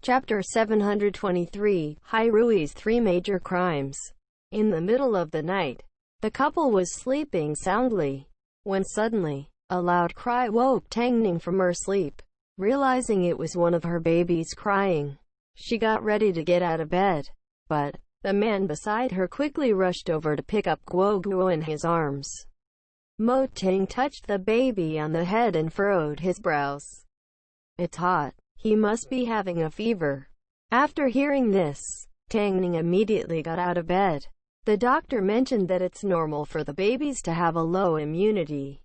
Chapter 723, Hairui's Three Major Crimes. In the middle of the night, the couple was sleeping soundly, when suddenly, a loud cry woke Tangning from her sleep. Realizing it was one of her babies crying, she got ready to get out of bed, but the man beside her quickly rushed over to pick up Guo Guo in his arms. Mo Ting touched the baby on the head and furrowed his brows. "It's hot. He must be having a fever." After hearing this, Tangning immediately got out of bed. The doctor mentioned that it's normal for the babies to have a low immunity.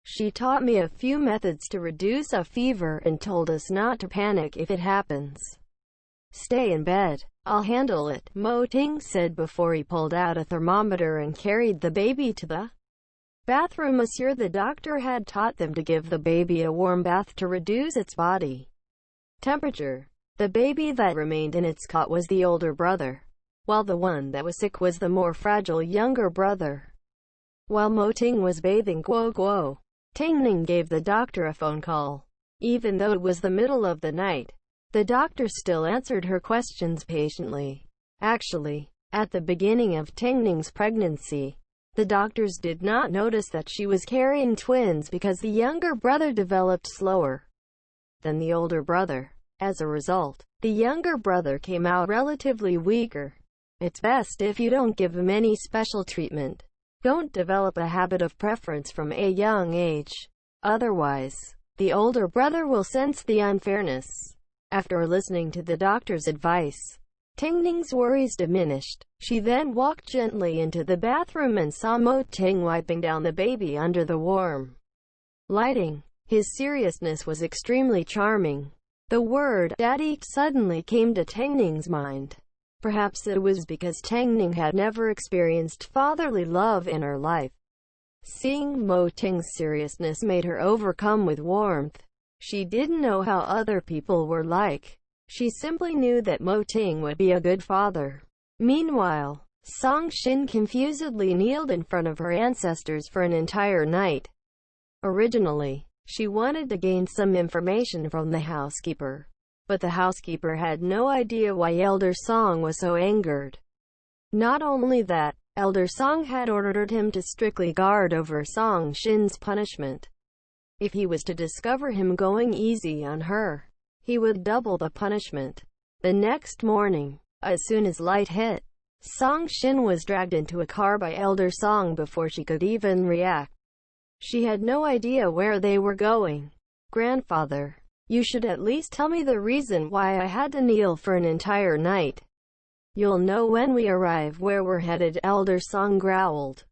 She taught me a few methods to reduce a fever and told us not to panic if it happens. "Stay in bed. I'll handle it," Mo Ting said before he pulled out a thermometer and carried the baby to the bathroom. The doctor had taught them to give the baby a warm bath to reduce its body temperature. The baby that remained in its cot was the older brother, while the one that was sick was the more fragile younger brother. While Mo Ting was bathing Guo Guo, Tangning gave the doctor a phone call. Even though it was the middle of the night, the doctor still answered her questions patiently. Actually, at the beginning of Tangning's pregnancy, the doctors did not notice that she was carrying twins because the younger brother developed slower than the older brother. As a result, the younger brother came out relatively weaker. It's best if you don't give him any special treatment. Don't develop a habit of preference from a young age. Otherwise, the older brother will sense the unfairness. After listening to the doctor's advice, Tangning's worries diminished. She then walked gently into the bathroom and saw Mo Ting wiping down the baby under the warm lighting. His seriousness was extremely charming. The word "daddy" suddenly came to Tangning's mind. Perhaps it was because Tangning had never experienced fatherly love in her life. Seeing Mo Ting's seriousness made her overcome with warmth. She didn't know how other people were like. She simply knew that Mo Ting would be a good father. Meanwhile, Song Shin confusedly kneeled in front of her ancestors for an entire night. Originally, she wanted to gain some information from the housekeeper, but the housekeeper had no idea why Elder Song was so angered. Not only that, Elder Song had ordered him to strictly guard over Song Shin's punishment. If he was to discover him going easy on her, he would double the punishment. The next morning, as soon as light hit, Song Shin was dragged into a car by Elder Song before she could even react. She had no idea where they were going. "Grandfather, you should at least tell me the reason why I had to kneel for an entire night." "You'll know when we arrive where we're headed," Elder Song growled.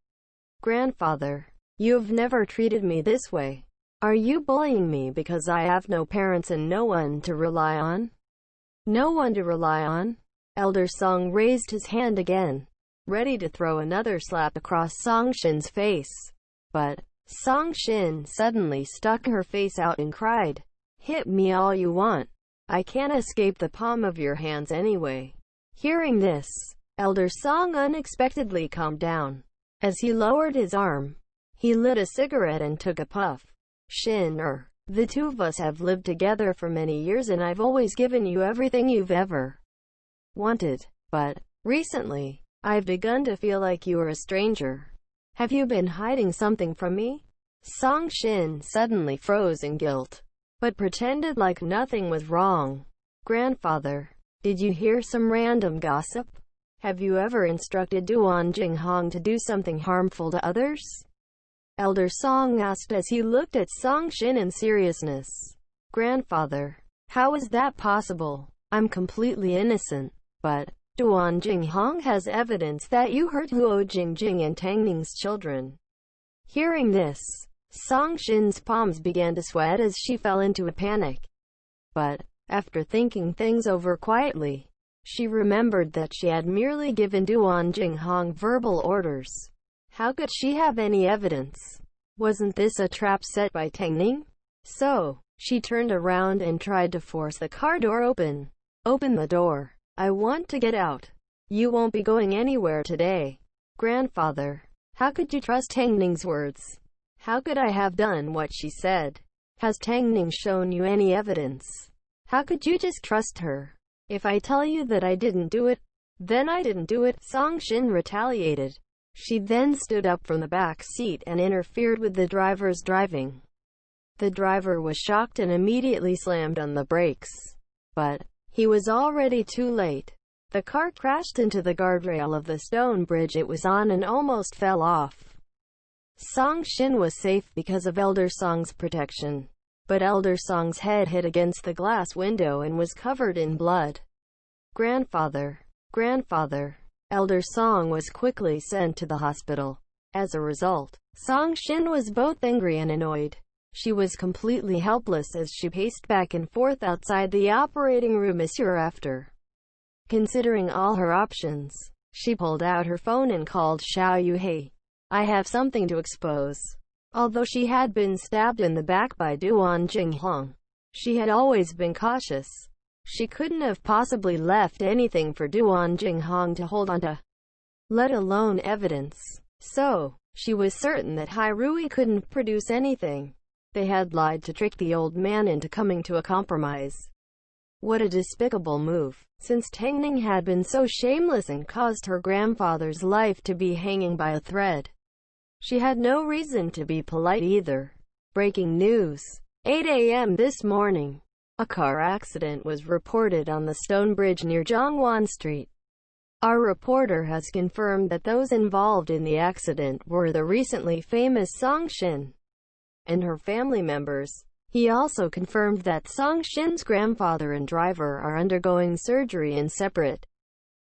"Grandfather, you've never treated me this way. Are you bullying me because I have no parents and no one to rely on?" "No one to rely on?" Elder Song raised his hand again, ready to throw another slap across Song Shin's face. But Song Shin suddenly stuck her face out and cried, "Hit me all you want. I can't escape the palm of your hands anyway." Hearing this, Elder Song unexpectedly calmed down. As he lowered his arm, he lit a cigarette and took a puff. "Shin, the two of us have lived together for many years and I've always given you everything you've ever wanted. But recently, I've begun to feel like you are a stranger. Have you been hiding something from me?" Song Shin suddenly froze in guilt, but pretended like nothing was wrong. "Grandfather, did you hear some random gossip? Have you ever instructed Duan Jinghong to do something harmful to others?" Elder Song asked as he looked at Song Shin in seriousness. "Grandfather, how is that possible? I'm completely innocent. But Duan Jinghong has evidence that you hurt Huo Jingjing and Tangning's children." Hearing this, Song Shin's palms began to sweat as she fell into a panic. But after thinking things over quietly, she remembered that she had merely given Duan Jinghong verbal orders. How could she have any evidence? Wasn't this a trap set by Tangning? So, she turned around and tried to force the car door open. "Open the door. I want to get out. You won't be going anywhere today." "Grandfather, how could you trust Tangning's words? How could I have done what she said? Has Tangning shown you any evidence?" How could you just trust her? If I tell you that I didn't do it, then I didn't do it, Song Shin retaliated. She then stood up from the back seat and interfered with the driver's driving. The driver was shocked and immediately slammed on the brakes. But he was already too late. The car crashed into the guardrail of the stone bridge it was on and almost fell off. Song Shin was safe because of Elder Song's protection. But Elder Song's head hit against the glass window and was covered in blood. Grandfather. Elder Song was quickly sent to the hospital. As a result, Song Shin was both angry and annoyed. She was completely helpless as she paced back and forth outside the operating room. After considering all her options, she pulled out her phone and called Xiao Yu. Hey, I have something to expose. Although she had been stabbed in the back by Duan Jinghong, she had always been cautious. She couldn't have possibly left anything for Duan Jinghong to hold onto, let alone evidence. So, she was certain that Hai Rui couldn't produce anything. They had lied to trick the old man into coming to a compromise. What a despicable move, since Tang Ning had been so shameless and caused her grandfather's life to be hanging by a thread. She had no reason to be polite either. Breaking news. 8 a.m. this morning. A car accident was reported on the stone bridge near Zhongwan Street. Our reporter has confirmed that those involved in the accident were the recently famous Song Shin and her family members. He also confirmed that Song Shin's grandfather and driver are undergoing surgery in separate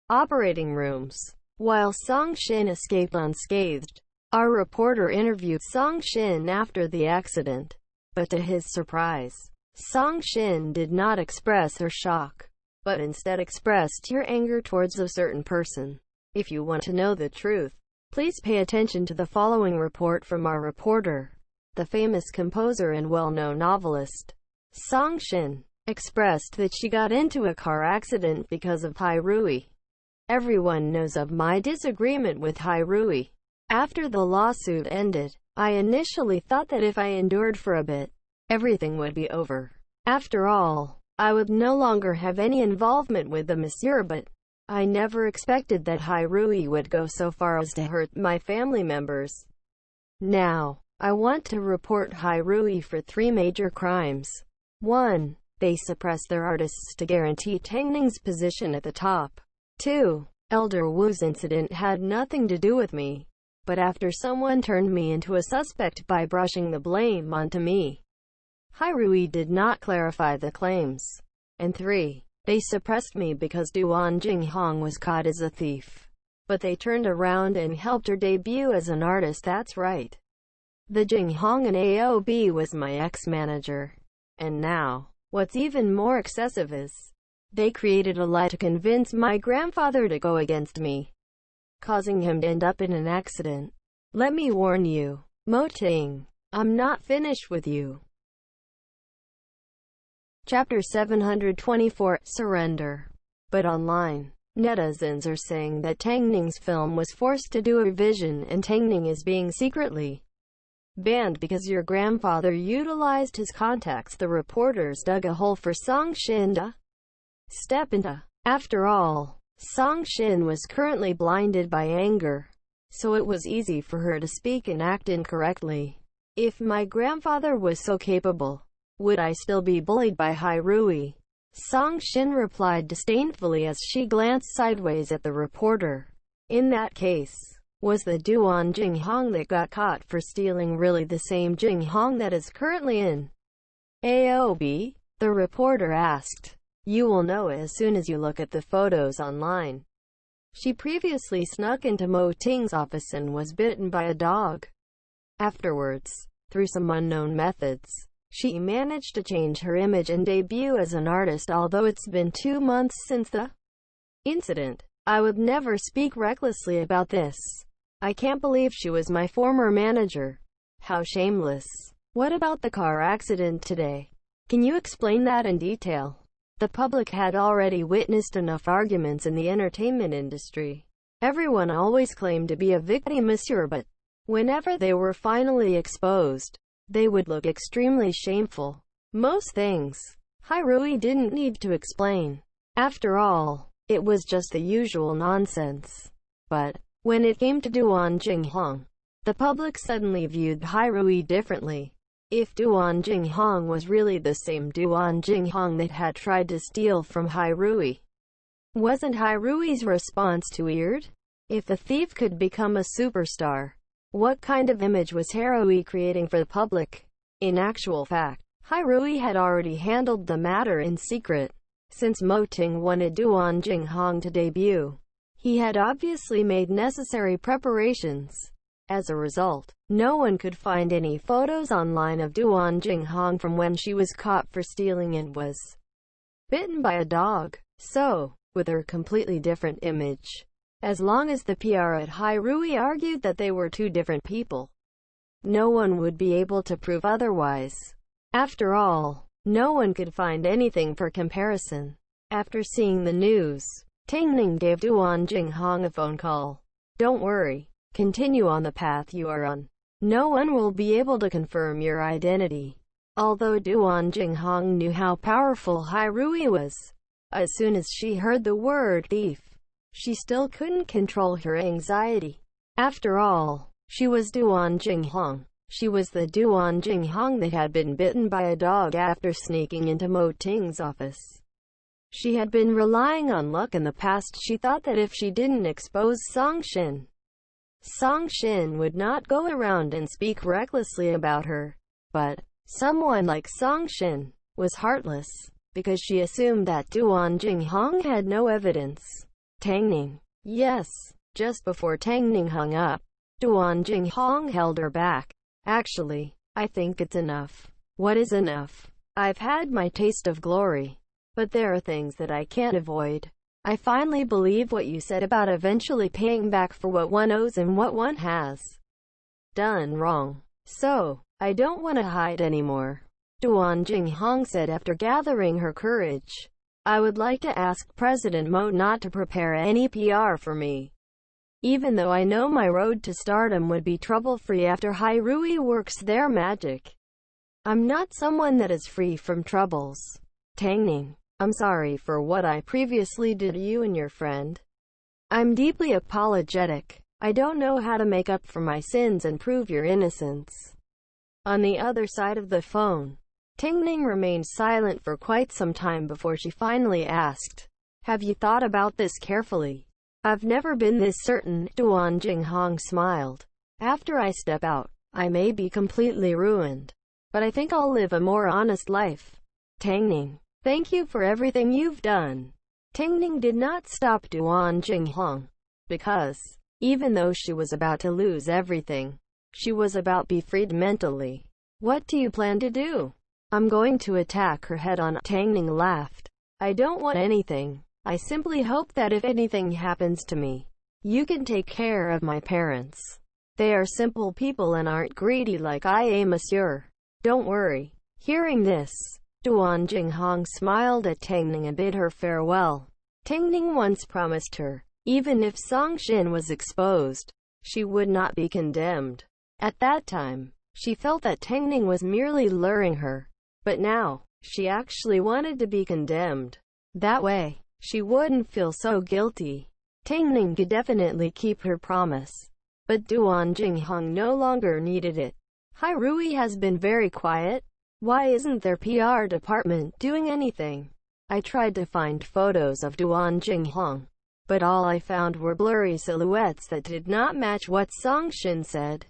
operating rooms, while Song Shin escaped unscathed. Our reporter interviewed Song Shin after the accident, but to his surprise, Song Shin did not express her shock, but instead expressed her anger towards a certain person. If you want to know the truth, please pay attention to the following report from our reporter. The famous composer and well-known novelist, Song Shin, expressed that she got into a car accident because of Hai Rui. Everyone knows of my disagreement with Hai Rui. After the lawsuit ended, I initially thought that if I endured for a bit, everything would be over. After all, I would no longer have any involvement with the monsieur, but I never expected that Hai Rui would go so far as to hurt my family members. Now, I want to report Hai Rui for 3 major crimes. 1. They suppressed their artists to guarantee Tang Ning's position at the top. 2. Elder Wu's incident had nothing to do with me, but after someone turned me into a suspect by brushing the blame onto me. Hai Rui did not clarify the claims. And 3. They suppressed me because Duan Jinghong was caught as a thief. But they turned around and helped her debut as an artist. That's right. The Jinghong and AOB was my ex-manager. And now, what's even more excessive is, they created a lie to convince my grandfather to go against me, causing him to end up in an accident. Let me warn you, Mo Ting, I'm not finished with you. Chapter 724, Surrender. But online, netizens are saying that Tang Ning's film was forced to do a revision and Tang Ning is being secretly banned because your grandfather utilized his contacts. The reporters dug a hole for Song Shin to step into. After all, Song Shin was currently blinded by anger, so it was easy for her to speak and act incorrectly. If my grandfather was so capable, would I still be bullied by Hai Rui? Song Shin replied disdainfully as she glanced sideways at the reporter. In that case, was the Duan Jinghong that got caught for stealing really the same Jinghong that is currently in AOB? The reporter asked. You will know as soon as you look at the photos online. She previously snuck into Mo Ting's office and was bitten by a dog. Afterwards, through some unknown methods, she managed to change her image and debut as an artist. Although it's been 2 months since the incident, I would never speak recklessly about this. I can't believe she was my former manager. How shameless. What about the car accident today? Can you explain that in detail? The public had already witnessed enough arguments in the entertainment industry. Everyone always claimed to be a victim, monsieur, but whenever they were finally exposed, they would look extremely shameful. Most things Hairui didn't need to explain. After all, it was just the usual nonsense. But when it came to Duan Jinghong, the public suddenly viewed Hairui differently. If Duan Jinghong was really the same Duan Jinghong that had tried to steal from Hairui, wasn't Hairui's response too weird? If the thief could become a superstar, what kind of image was Hairui creating for the public? In actual fact, Hairui had already handled the matter in secret. Since Mo Ting wanted Duan Jinghong to debut, he had obviously made necessary preparations. As a result, no one could find any photos online of Duan Jinghong from when she was caught for stealing and was bitten by a dog. So, with her completely different image, as long as the PR at Hairui argued that they were two different people, no one would be able to prove otherwise. After all, no one could find anything for comparison. After seeing the news, Tingning gave Duan Jinghong a phone call. "Don't worry. Continue on the path you are on. No one will be able to confirm your identity." Although Duan Jinghong knew how powerful Hairui was, as soon as she heard the word thief, she still couldn't control her anxiety. After all, she was Duan Jinghong. She was the Duan Jinghong that had been bitten by a dog after sneaking into Mo Ting's office. She had been relying on luck in the past. She thought that if she didn't expose Song Shin would not go around and speak recklessly about her. But someone like Song Shin was heartless, because she assumed that Duan Jinghong had no evidence. Tangning. Yes. Just before Tangning hung up, Duan Jinghong held her back. "Actually, I think it's enough." "What is enough?" "I've had my taste of glory. But there are things that I can't avoid. I finally believe what you said about eventually paying back for what one owes and what one has done wrong. So, I don't want to hide anymore," Duan Jinghong said after gathering her courage. "I would like to ask President Mo not to prepare any PR for me. Even though I know my road to stardom would be trouble-free after Hairui works their magic. I'm not someone that is free from troubles." Tangning. "I'm sorry for what I previously did to you and your friend. I'm deeply apologetic. I don't know how to make up for my sins and prove your innocence." On the other side of the phone, Tingning remained silent for quite some time before she finally asked, "Have you thought about this carefully?" "I've never been this certain," Duan Jinghong smiled. "After I step out, I may be completely ruined. But I think I'll live a more honest life." Tangning. "Thank you for everything you've done." Tingning did not stop Duan Jinghong, because, even though she was about to lose everything, she was about to be freed mentally. "What do you plan to do?" "I'm going to attack her head-on," Tangning laughed. "I don't want anything. I simply hope that if anything happens to me, you can take care of my parents. They are simple people and aren't greedy like I am, monsieur. Don't worry." Hearing this, Duan Jinghong smiled at Tangning and bid her farewell. Tangning once promised her, even if Song Shin was exposed, she would not be condemned. At that time, she felt that Tangning was merely luring her. But now, she actually wanted to be condemned. That way, she wouldn't feel so guilty. Tingning could definitely keep her promise. But Duan Jinghong no longer needed it. Hairui has been very quiet. Why isn't their PR department doing anything? I tried to find photos of Duan Jinghong, but all I found were blurry silhouettes that did not match what Song Shin said.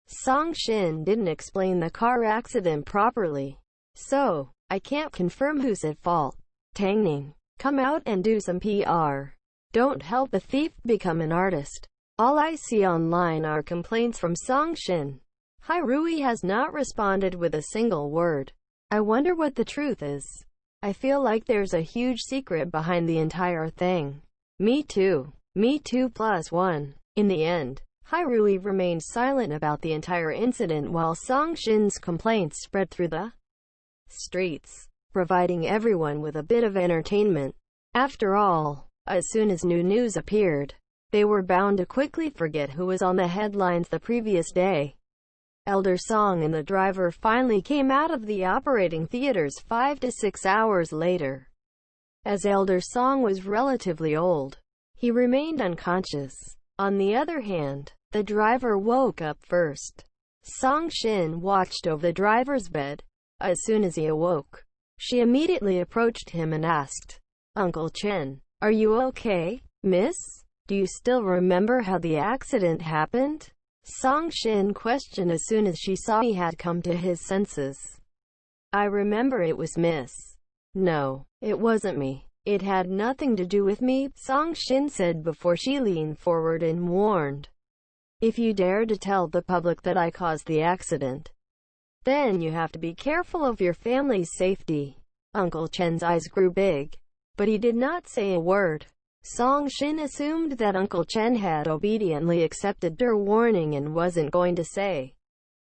Song Shin didn't explain the car accident properly, so I can't confirm who's at fault. Tangning. Come out and do some PR. Don't help the thief become an artist. All I see online are complaints from Song Shin. Hairui has not responded with a single word. I wonder what the truth is. I feel like there's a huge secret behind the entire thing. Me too. Me too +1. In the end, Hairui remained silent about the entire incident while Song Shin's complaints spread through the streets, providing everyone with a bit of entertainment. After all, as soon as new news appeared, they were bound to quickly forget who was on the headlines the previous day. Elder Song and the driver finally came out of the operating theaters 5 to 6 hours later. As Elder Song was relatively old, he remained unconscious. On the other hand, the driver woke up first. Song Shin watched over the driver's bed. As soon as he awoke, she immediately approached him and asked, "Uncle Chen, are you okay, miss? Do you still remember how the accident happened?" Song Shin questioned as soon as she saw he had come to his senses. "I remember it was Miss. No, it wasn't me. It had nothing to do with me," Song Shin said before she leaned forward and warned, "If you dare to tell the public that I caused the accident, then you have to be careful of your family's safety." Uncle Chen's eyes grew big, but he did not say a word. Song Shin assumed that Uncle Chen had obediently accepted her warning and wasn't going to say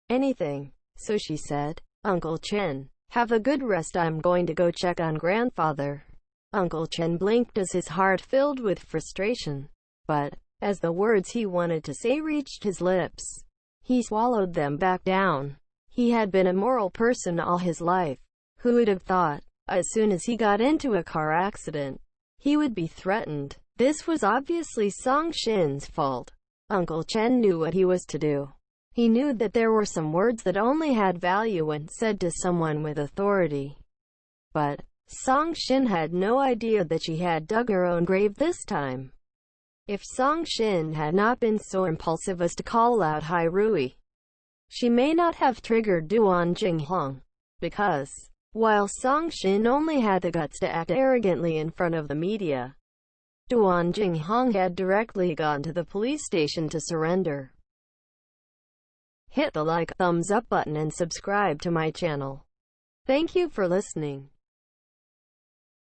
anything, so she said, "Uncle Chen, have a good rest. I'm going to go check on grandfather." Uncle Chen blinked as his heart filled with frustration, but as the words he wanted to say reached his lips, he swallowed them back down. He had been a moral person all his life. Who would have thought, as soon as he got into a car accident, he would be threatened? This was obviously Song Shin's fault. Uncle Chen knew what he was to do. He knew that there were some words that only had value when said to someone with authority. But Song Shin had no idea that she had dug her own grave this time. If Song Shin had not been so impulsive as to call out "Hai Rui," she may not have triggered Duan Jinghong, because, while Song Shin only had the guts to act arrogantly in front of the media, Duan Jinghong had directly gone to the police station to surrender. Hit the like, thumbs up button and subscribe to my channel. Thank you for listening.